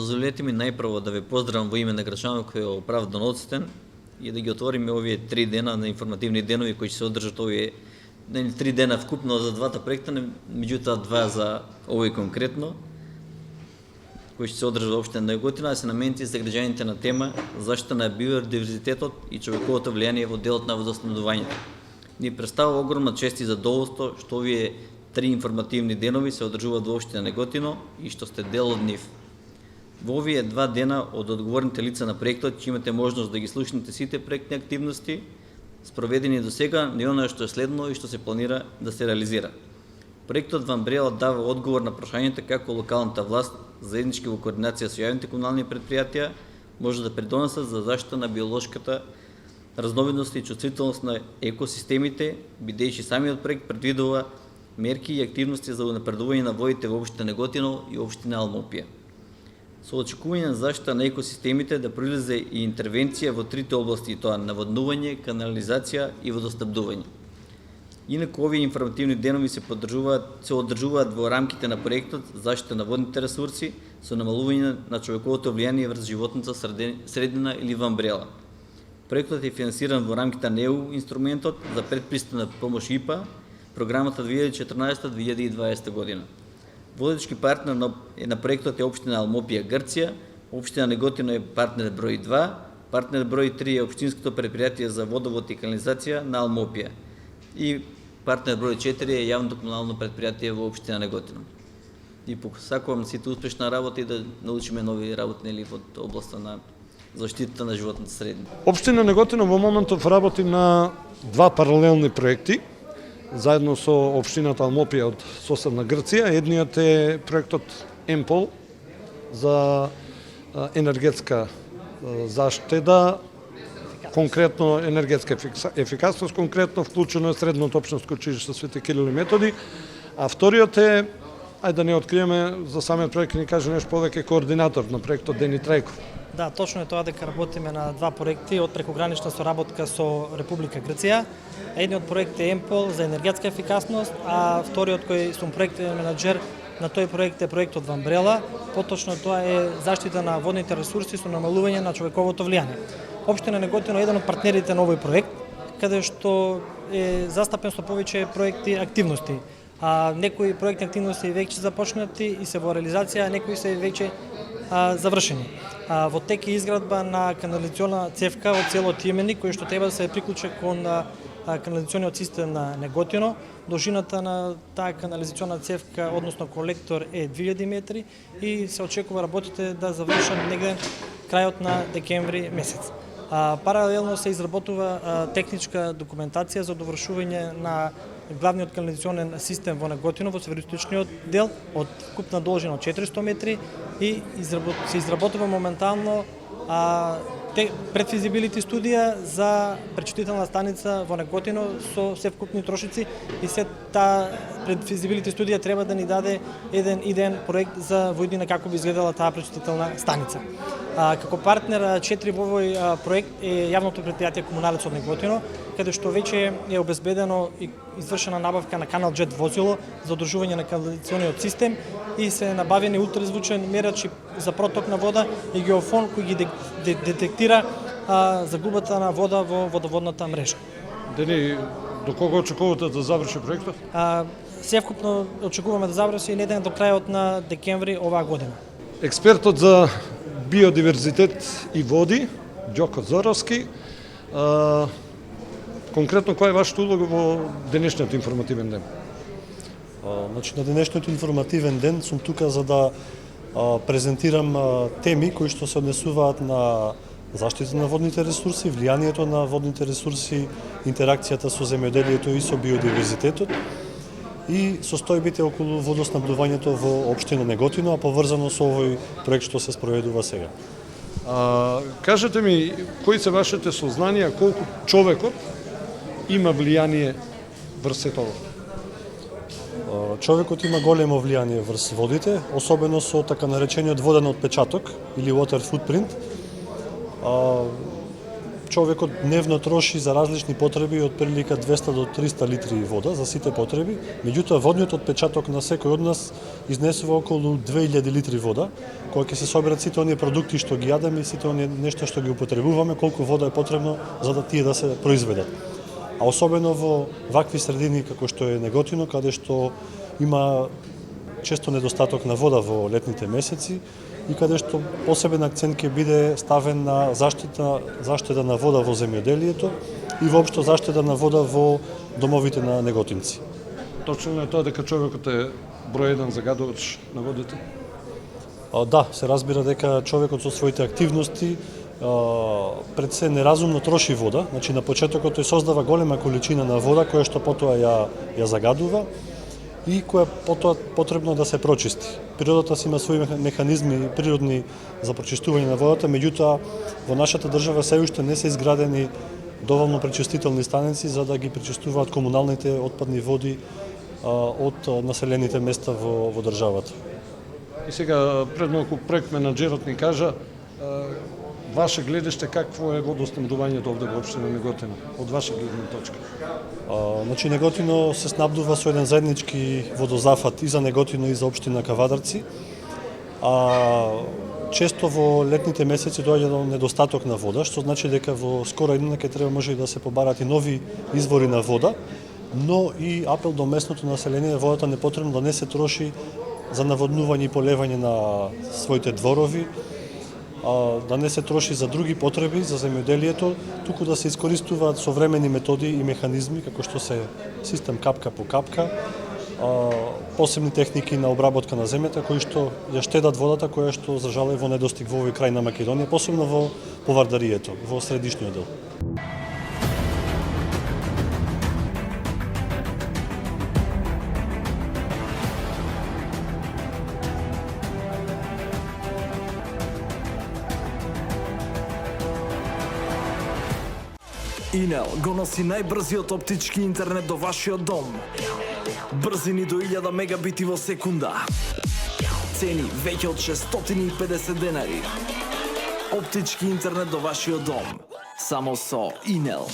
Дозволете ми најпрво да ве поздравам во име на граѓанот кој е оправдано одстен и да ги отвориме овие 3 дена на информативни денови кои ќе се одржат овие 3 дена вкупно за двата проекта, меѓутоа 2 за овој конкретно, кои ќе се одржат во општина Неготина, а се наменети за граѓаните на тема заштита на биодиверзитетот и човековото влијание во делот на водоснабдувањето. Ни представува огромна чест и задоволство што овие 3 информативни денови се одржуваат во општина Неготино и што сте дел од нив. Во овие 2 дена од одговорните лица на проектот ќе имате можност да ги слушнете сите проектни активности спроведени до сега, не оно што е следно и што се планира да се реализира. Проектот во Амбрела дава одговор на прашањето како локалната власт, заеднички во координација со јавните комунални предпријатија, може да придонесат за заштита на биолошката разновидност и чувствителност на екосистемите, бидејќи самиот проект предвидува мерки и активности за унапредување на водите во општина Неготино и општина Алмопија. Со очекување на заштита на екосистемите да произлезе и интервенција во трите области, тоа наводнување, канализација и водоснабдување. Инаку овие информативни денови се одржуваат во рамките на проектот заштита на водните ресурси со намалување на човековото влијание врз животната средина или во Амбрела. Проектот е финансиран во рамките на ЕУ инструментот за предпристапна помош ИПА, програмата 2014-2020 година. Водечки партнер на проектот е општина Алмопија, Грција, општина Неготино е партнер број 2, партнер број 3 е општинското предпријатие за водовод и канализација на Алмопија и партнер број 4 е јавното комунално предпријатие во општина Неготино. И посакувам сите успешна работа и да научиме нови работни во областа на заштитата на животната средина. Општина Неготино во моментов работи на 2 паралелни проекти, заедно со општината Алмопија од соседна Грција. Едниот е проектот ЕМПОЛ за енергетска заштеда, конкретно енергетска ефикасност, конкретно вклучено е средното општинско училиште Свети Кирил и Методи, а вториот е, ајде да не откриеме, за самиот проект ни каже нешто повеќе, координатор на проектот Дени Трајков. Да, точно е тоа дека работиме на 2 проекти од прекогранична соработка со Република Грција. Едниот проект е ЕМПОЛ за енергетска ефикасност, а вториот кој сум проектен менаџер на тој проект е проектот во Амбрела. Поточно тоа е заштита на водните ресурси со намалување на човековото влијание. Општина Неготино е еден од партнерите на овој проект, каде што е застапен со повеќе проекти активности. Некои проектни активности веќе започнати и се во реализација, а некои се веќе завршени. Во тек е изградба на канализациона цевка од село Тиемени, кој што треба да се приклучи кон канализациониот систем на Неготино. Должината на таа канализациона цевка, односно колектор, е 2000 метри и се очекува работите да завршат негде крајот на декември месец. Паралелно се изработува техничка документација за довршување на главниот канализационен систем во Неготино, во североисточниот дел, од купна должина од 400 метри и се изработува моментално предфизибилити студија за пречистителна станица во Неготино со се вкупни трошици и се таа предфизибилити студија треба да ни даде еден идеен проект за во иднина како би изгледала таа пречистителна станица. Како партнер 4 во овој проект е јавното предпријатие Комуналец од Неготино, каде што веќе е обезбедено и извршена набавка на Канал Джет возило за одржување на канализациониот систем и се набавени ултразвучен мерач за проток на вода и геофон кој ги детектира загубата на вода во водоводната мрежа. Дени, до кога очекувате да заврши проектот? Севкупно очекуваме да заврши неден до крајот на декември оваа година. Експертот за биодиверзитет и води, Ѓоко Зоровски, конкретно која е вашата улога во денешниот информативен ден? Значи, на денешниот информативен ден сум тука за да презентирам теми кои што се однесуваат на заштита на водните ресурси, влијанието на водните ресурси, интеракцијата со земјоделието и со биодиверзитетот и состојбите околу водоснабдувањето во општина Неготино, а поврзано со овој проект што се спроведува сега. Кажете ми, кои се вашите сознанија, колку човекот има влијание врз сето ова? Човекот има големо влијание врз водите, особено со така наречениот воден отпечаток или water footprint. човекот дневно троши за различни потреби од прилика 200 до 300 литри вода за сите потреби, меѓутоа водниот отпечаток на секој од нас изнесува околу 2000 литри вода, кога ќе се соберат сите оние продукти што ги јадеме и сите оние нешто што ги употребуваме, колку вода е потребно за да тие да се произведат. А особено во вакви средини како што е Неготино, каде што има често недостаток на вода во летните месеци и каде што посебен акцент ќе биде ставен на заштита на вода во земјоделието и воопшто заштита на вода во домовите на неготинци. Точно е тоа дека човекот е број еден загадувач на водите? Да, се разбира дека човекот со своите активности пред се неразумно троши вода, значи на почетокот тој создава голема количина на вода која што потоа ја загадува и која потоа потребно да се прочисти. Природата си има своји механизми природни за прочистување на водата, меѓутоа во нашата држава се уште не се изградени доволно пречистителни станици за да ги пречистуваат комуналните отпадни води од населените места во државата. И сега пред малку проект менаџерот ни кажа ваше гледиште какво е водоснабдувањето овде во општина Неготино, од ваша гледна точка? Значи Неготино се снабдува со еден заеднички водозафат и за Неготино и за општина Кавадарци. Често во летните месеци доаѓа до недостаток на вода, што значи дека во скора иднина ќе треба може и да се побарат и нови извори на вода, но и апел до местното население водата не потребно да не се троши за наводнување и полевање на своите дворови, да не се троши за други потреби, за земјоделието, туку да се искористуваат современи методи и механизми, како што се систем капка по капка, посебни техники на обработка на земјата, кои што ја штедат водата, која што за жал е во недостиг во овој крај на Македонија, посебно во Повардарието, во средишниот дел. Инел го носи најбрзиот оптички интернет до вашиот дом. Брзини до 1000 мегабити во секунда. Цени веќе од 650 денари. Оптички интернет до вашиот дом. Само со Инел.